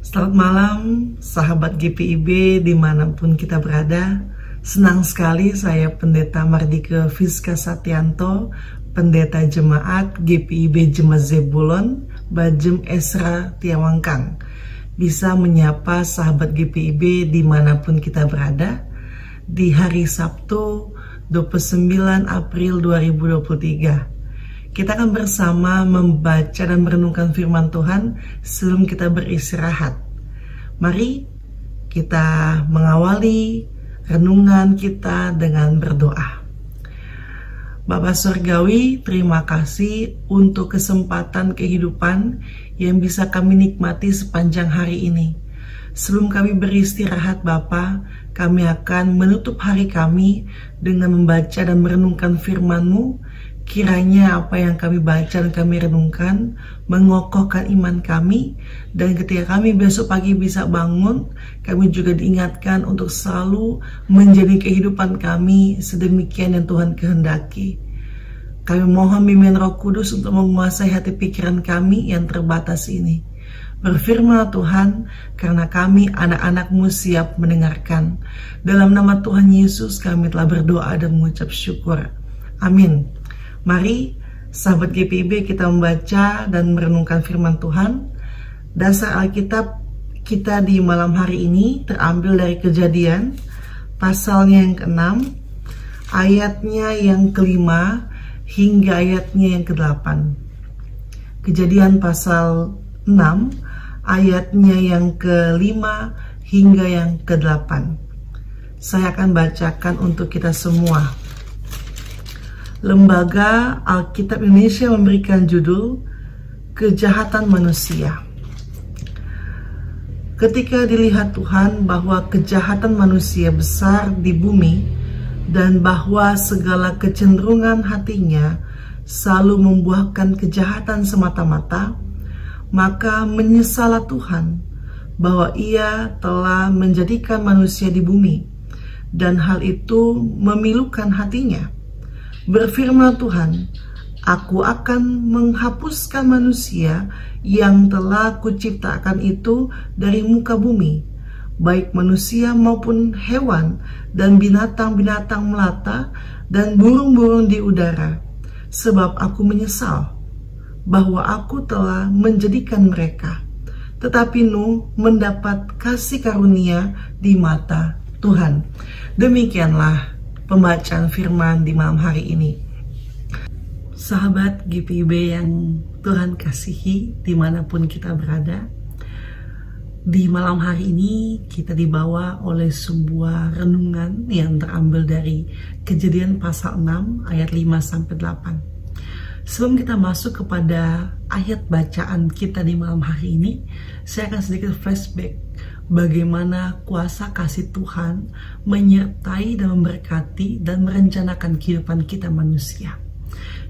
Selamat malam sahabat GPIB dimanapun kita berada. Senang sekali saya Pendeta Mardike Fiska Satyanto, Pendeta Jemaat GPIB Jemaat Zebulon, Bajem Esra Tiawangkang, bisa menyapa sahabat GPIB dimanapun kita berada di hari Sabtu 29 April 2023. Kita akan bersama membaca dan merenungkan firman Tuhan sebelum kita beristirahat. Mari kita mengawali renungan kita dengan berdoa. Bapa Surgawi, terima kasih untuk kesempatan kehidupan yang bisa kami nikmati sepanjang hari ini. Sebelum kami beristirahat Bapa, kami akan menutup hari kami dengan membaca dan merenungkan firman-Mu. Kiranya apa yang kami baca dan kami renungkan mengokohkan iman kami, dan ketika kami besok pagi bisa bangun, kami juga diingatkan untuk selalu menjadi kehidupan kami sedemikian yang Tuhan kehendaki. Kami mohon bimbingan Roh Kudus untuk menguasai hati pikiran kami yang terbatas ini. Berfirmanlah Tuhan, karena kami anak-anak-Mu siap mendengarkan. Dalam nama Tuhan Yesus kami telah berdoa dan mengucap syukur. Amin. Mari sahabat GPIB kita membaca dan merenungkan firman Tuhan. Dasar Alkitab kita di malam hari ini terambil dari Kejadian pasalnya yang ke-6, ayatnya yang ke-5 hingga ayatnya yang ke-8. Kejadian pasal 6 ayatnya yang ke-5 hingga yang ke-8. Saya akan bacakan untuk kita semua. Lembaga Alkitab Indonesia memberikan judul Kejahatan Manusia. Ketika dilihat Tuhan bahwa kejahatan manusia besar di bumi dan bahwa segala kecenderungan hatinya selalu membuahkan kejahatan semata-mata, maka menyesallah Tuhan bahwa Ia telah menjadikan manusia di bumi, dan hal itu memilukan hatinya. Berfirman Tuhan, Aku akan menghapuskan manusia yang telah kuciptakan itu dari muka bumi, baik manusia maupun hewan dan binatang-binatang melata dan burung-burung di udara, sebab aku menyesal bahwa aku telah menjadikan mereka. Tetapi Nuh mendapat kasih karunia di mata Tuhan. Demikianlah pembacaan firman di malam hari ini. Sahabat GPIB yang Tuhan kasihi dimanapun kita berada, di malam hari ini kita dibawa oleh sebuah renungan yang terambil dari Kejadian pasal 6 ayat 5-8. Sebelum kita masuk kepada ayat bacaan kita di malam hari ini, saya akan sedikit flashback bagaimana kuasa kasih Tuhan menyertai dan memberkati dan merencanakan kehidupan kita manusia.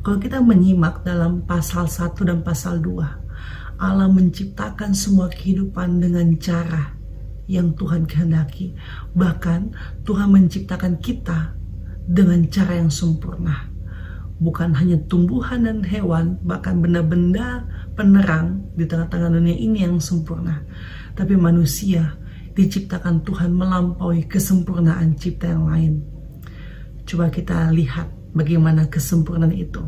Kalau kita menyimak dalam pasal 1 dan pasal 2, Allah menciptakan semua kehidupan dengan cara yang Tuhan kehendaki. Bahkan Tuhan menciptakan kita dengan cara yang sempurna. Bukan hanya tumbuhan dan hewan, bahkan benda-benda penerang di tengah-tengah dunia ini yang sempurna. Tapi manusia diciptakan Tuhan melampaui kesempurnaan cipta yang lain. Coba kita lihat bagaimana kesempurnaan itu.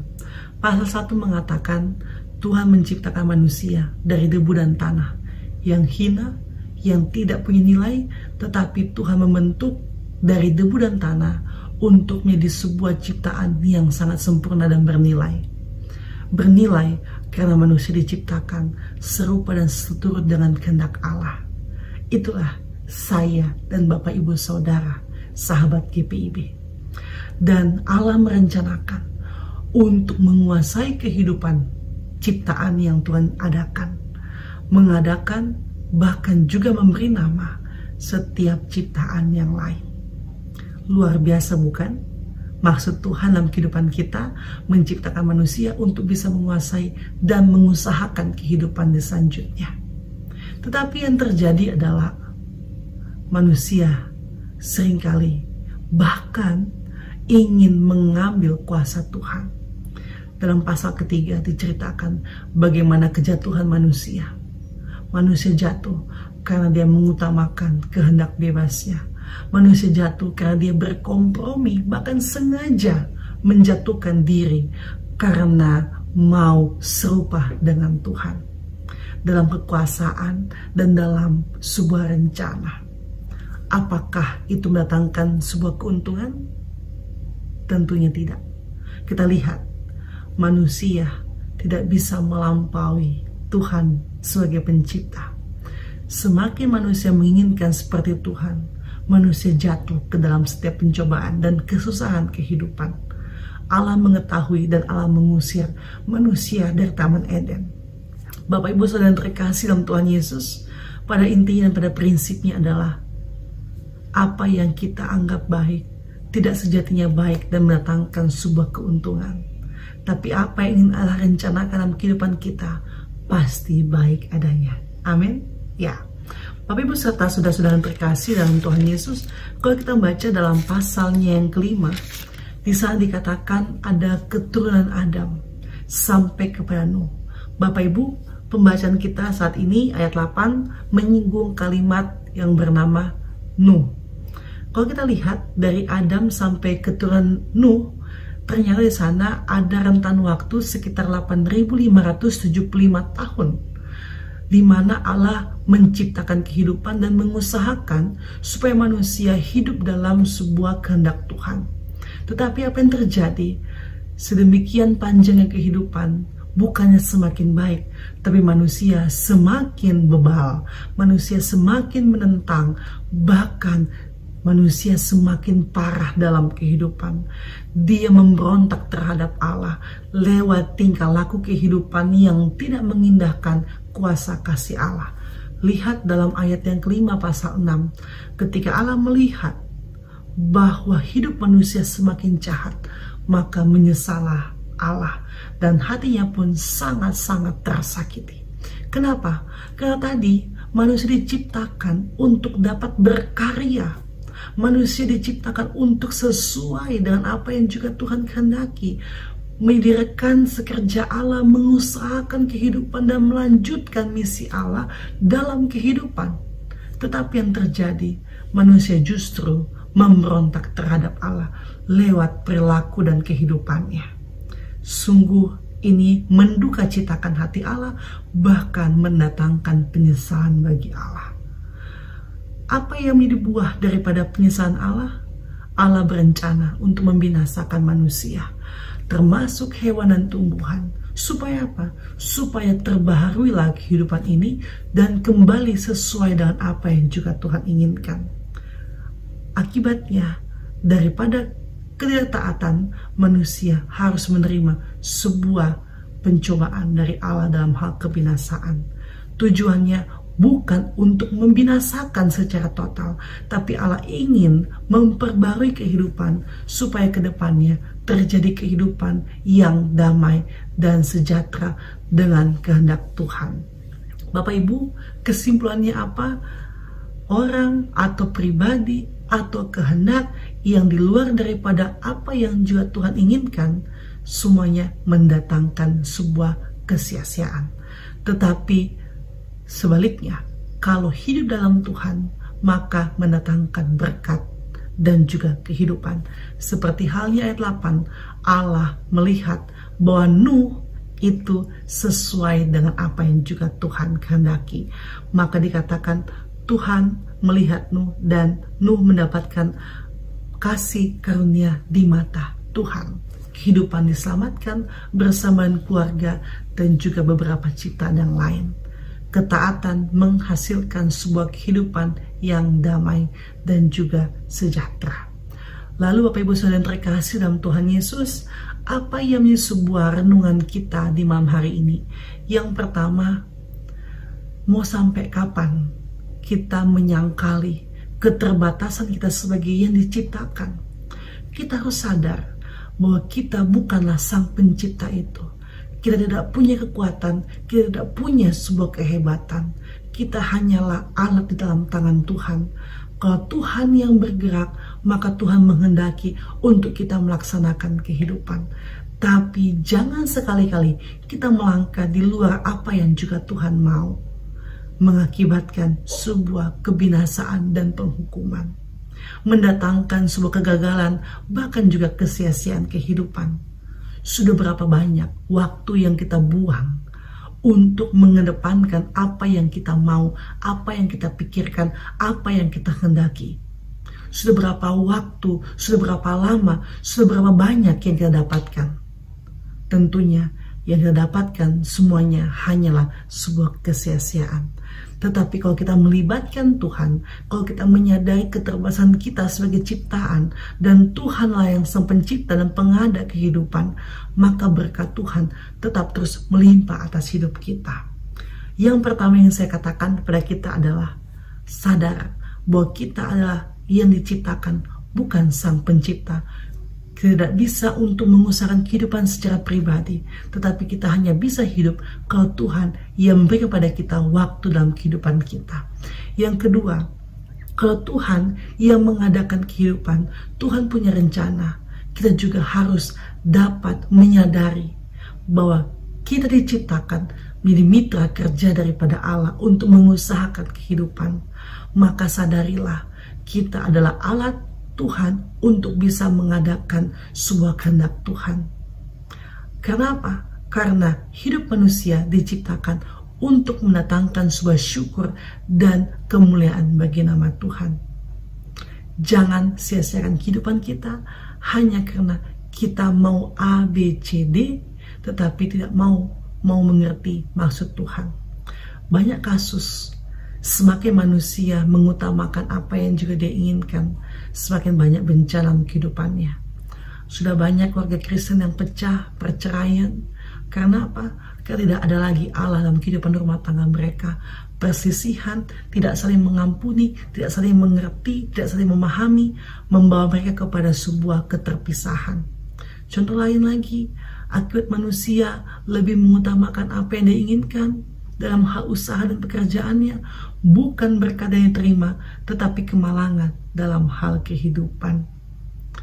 Pasal 1 mengatakan Tuhan menciptakan manusia dari debu dan tanah, yang hina, yang tidak punya nilai, tetapi Tuhan membentuk dari debu dan tanah untuk menjadi sebuah ciptaan yang sangat sempurna dan bernilai. Bernilai karena manusia diciptakan serupa dan seturut dengan kehendak Allah. Itulah saya dan Bapak Ibu Saudara, sahabat GPIB. Dan Allah merencanakan untuk menguasai kehidupan ciptaan yang Tuhan adakan. Mengadakan bahkan juga memberi nama setiap ciptaan yang lain. Luar biasa bukan? Maksud Tuhan dalam kehidupan kita menciptakan manusia untuk bisa menguasai dan mengusahakan kehidupan di selanjutnya. Tetapi yang terjadi adalah manusia seringkali bahkan ingin mengambil kuasa Tuhan. Dalam pasal ketiga diceritakan bagaimana kejatuhan manusia. Manusia jatuh karena dia mengutamakan kehendak bebasnya. Manusia jatuh karena dia berkompromi, bahkan sengaja menjatuhkan diri karena mau serupa dengan Tuhan dalam kekuasaan dan dalam sebuah rencana. Apakah itu mendatangkan sebuah keuntungan? Tentunya tidak. Kita lihat, manusia tidak bisa melampaui Tuhan sebagai pencipta. Semakin manusia menginginkan seperti Tuhan, manusia jatuh ke dalam setiap pencobaan dan kesusahan kehidupan. Allah mengetahui dan Allah mengusir manusia dari Taman Eden. Bapak Ibu Saudara yang terkasih dalam Tuhan Yesus, pada intinya dan pada prinsipnya adalah apa yang kita anggap baik tidak sejatinya baik dan mendatangkan sebuah keuntungan. Tapi apa yang ingin Allah rencanakan dalam kehidupan kita pasti baik adanya. Amin. Ya, Bapak Ibu serta saudara-saudara yang terkasih dalam Tuhan Yesus, kalau kita baca dalam pasalnya yang kelima, di sana dikatakan ada keturunan Adam sampai kepada Nuh. Bapak Ibu, pembacaan kita saat ini ayat 8 menyinggung kalimat yang bernama Nuh. Kalau kita lihat dari Adam sampai keturunan Nuh, ternyata di sana ada rentan waktu sekitar 8.575 tahun, di mana Allah menciptakan kehidupan dan mengusahakan supaya manusia hidup dalam sebuah kehendak Tuhan. Tetapi apa yang terjadi? Sedemikian panjangnya kehidupan, bukannya semakin baik, tapi manusia semakin bebal, manusia semakin menentang, bahkan manusia semakin parah dalam kehidupan. Dia memberontak terhadap Allah lewat tingkah laku kehidupan yang tidak mengindahkan kuasa kasih Allah. Lihat dalam ayat yang kelima pasal 6, ketika Allah melihat bahwa hidup manusia semakin jahat, maka menyesalah Allah dan hatinya pun sangat-sangat tersakiti. Kenapa? Karena tadi manusia diciptakan untuk dapat berkarya. Manusia diciptakan untuk sesuai dengan apa yang juga Tuhan kehendaki, mendirikan sekerja Allah, mengusahakan kehidupan dan melanjutkan misi Allah dalam kehidupan. Tetapi yang terjadi, manusia justru memberontak terhadap Allah lewat perilaku dan kehidupannya. Sungguh ini menduka citakan hati Allah, bahkan mendatangkan penyesalan bagi Allah. Apa yang menjadi buah daripada penyesalan Allah? Allah berencana untuk membinasakan manusia, termasuk hewan dan tumbuhan. Supaya apa? Supaya terbaharuilah kehidupan ini dan kembali sesuai dengan apa yang juga Tuhan inginkan. Akibatnya, daripada ketidaktaatan, manusia harus menerima sebuah pencobaan dari Allah dalam hal kebinasaan. Tujuannya bukan untuk membinasakan secara total, tapi Allah ingin memperbarui kehidupan supaya kedepannya terjadi kehidupan yang damai dan sejahtera dengan kehendak Tuhan. Bapak Ibu, kesimpulannya apa? Orang atau pribadi atau kehendak yang di luar daripada apa yang juga Tuhan inginkan, semuanya mendatangkan sebuah kesia-siaan. Tetapi sebaliknya, kalau hidup dalam Tuhan, maka mendatangkan berkat dan juga kehidupan. Seperti halnya ayat 8, Allah melihat bahwa Nuh itu sesuai dengan apa yang juga Tuhan kehendaki. Maka dikatakan Tuhan melihat Nuh dan Nuh mendapatkan kasih karunia di mata Tuhan. Kehidupan diselamatkan bersama dengan keluarga dan juga beberapa ciptaan yang lain. Ketaatan menghasilkan sebuah kehidupan yang damai dan juga sejahtera. Lalu Bapak Ibu Saudara yang terkasih dalam Tuhan Yesus, apa yang menjadi sebuah renungan kita di malam hari ini? Yang pertama, mau sampai kapan kita menyangkali keterbatasan kita sebagai yang diciptakan? Kita harus sadar bahwa kita bukanlah sang pencipta itu. Kita tidak punya kekuatan, kita tidak punya sebuah kehebatan. Kita hanyalah alat di dalam tangan Tuhan. Kalau Tuhan yang bergerak, maka Tuhan menghendaki untuk kita melaksanakan kehidupan. Tapi jangan sekali-kali kita melangkah di luar apa yang juga Tuhan mau. mengakibatkan sebuah kebinasaan dan penghukuman, mendatangkan sebuah kegagalan, bahkan juga kesia-siaan kehidupan. Sudah berapa banyak waktu yang kita buang untuk mengedepankan apa yang kita mau, apa yang kita pikirkan, apa yang kita hendaki. Sudah berapa waktu, sudah berapa lama, sudah berapa banyak yang kita dapatkan. Tentunya yang kita dapatkan semuanya hanyalah sebuah kesia-siaan. Tetapi kalau kita melibatkan Tuhan, kalau kita menyadari keterbatasan kita sebagai ciptaan, dan Tuhanlah yang sang pencipta dan pengada kehidupan, maka berkat Tuhan tetap terus melimpah atas hidup kita. Yang pertama yang saya katakan kepada kita adalah sadar bahwa kita adalah yang diciptakan, bukan sang pencipta. Tidak bisa untuk mengusahakan kehidupan secara pribadi, tetapi kita hanya bisa hidup kalau Tuhan yang memberi kepada kita waktu dalam kehidupan kita. Yang kedua, kalau Tuhan yang mengadakan kehidupan, Tuhan punya rencana, kita juga harus dapat menyadari bahwa kita diciptakan menjadi mitra kerja daripada Allah untuk mengusahakan kehidupan. Maka sadarilah, kita adalah alat Tuhan untuk bisa mengadakan sebuah kehendak Tuhan. Kenapa? Karena hidup manusia diciptakan untuk mendatangkan sebuah syukur dan kemuliaan bagi nama Tuhan. Jangan sia-siakan kehidupan kita hanya karena kita mau A, B, C, D, tetapi tidak mau mengerti maksud Tuhan. Banyak kasus, semakin manusia mengutamakan apa yang juga dia inginkan, semakin banyak bencana dalam kehidupannya. Sudah banyak keluarga Kristen yang pecah, perceraian. Karena apa? Karena tidak ada lagi Allah dalam kehidupan rumah tangga mereka. Persisihan, tidak saling mengampuni, tidak saling mengerti, tidak saling memahami, membawa mereka kepada sebuah keterpisahan. Contoh lain lagi, akibat manusia lebih mengutamakan apa yang dia inginkan dalam hal usaha dan pekerjaannya, bukan berkat yang diterima, tetapi kemalangan dalam hal kehidupan.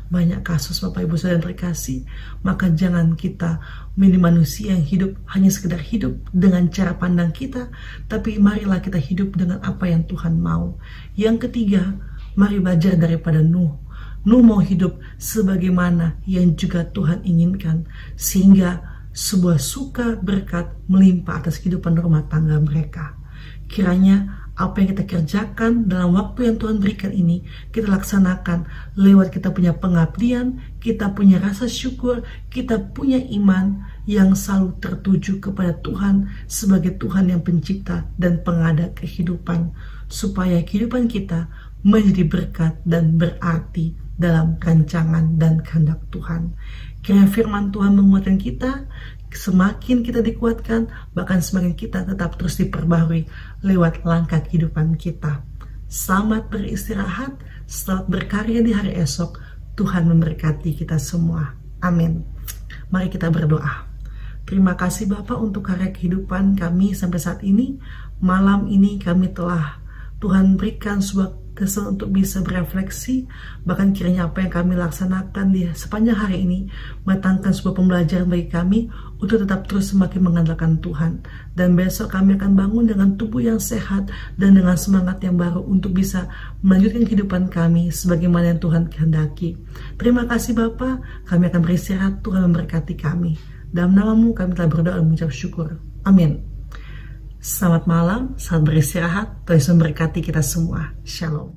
Banyak kasus Bapak Ibu Saudara yang terkasih, maka jangan kita menjadi manusia yang hidup hanya sekedar hidup dengan cara pandang kita, tapi marilah kita hidup dengan apa yang Tuhan mau. Yang ketiga, mari belajar daripada Nuh. Nuh mau hidup sebagaimana yang juga Tuhan inginkan, sehingga sebuah suka berkat melimpah atas kehidupan rumah tangga mereka. Kiranya apa yang kita kerjakan dalam waktu yang Tuhan berikan ini, kita laksanakan lewat kita punya pengabdian, kita punya rasa syukur, kita punya iman yang selalu tertuju kepada Tuhan sebagai Tuhan yang pencipta dan pengada kehidupan, supaya kehidupan kita menjadi berkat dan berarti dalam rancangan dan kehendak Tuhan. Kiranya firman Tuhan menguatkan kita, semakin kita dikuatkan, bahkan semakin kita tetap terus diperbaharui lewat langkah kehidupan kita. Selamat beristirahat, selamat berkarya di hari esok. Tuhan memberkati kita semua. Amin. Mari kita berdoa. Terima kasih Bapa untuk karya kehidupan kami sampai saat ini. Malam ini kami telah Tuhan berikan sebuah kesempatan untuk bisa berefleksi, bahkan kiranya apa yang kami laksanakan di sepanjang hari ini mendatangkan sebuah pembelajaran bagi kami untuk tetap terus semakin mengandalkan Tuhan. Dan besok kami akan bangun dengan tubuh yang sehat dan dengan semangat yang baru untuk bisa melanjutkan kehidupan kami sebagaimana yang Tuhan kehendaki. Terima kasih Bapa, kami akan beristirahat, Tuhan memberkati kami. Dalam nama-Mu kami telah berdoa dan mengucap syukur. Amin. Selamat malam, selamat beristirahat, Tuhan memberkati kita semua. Shalom.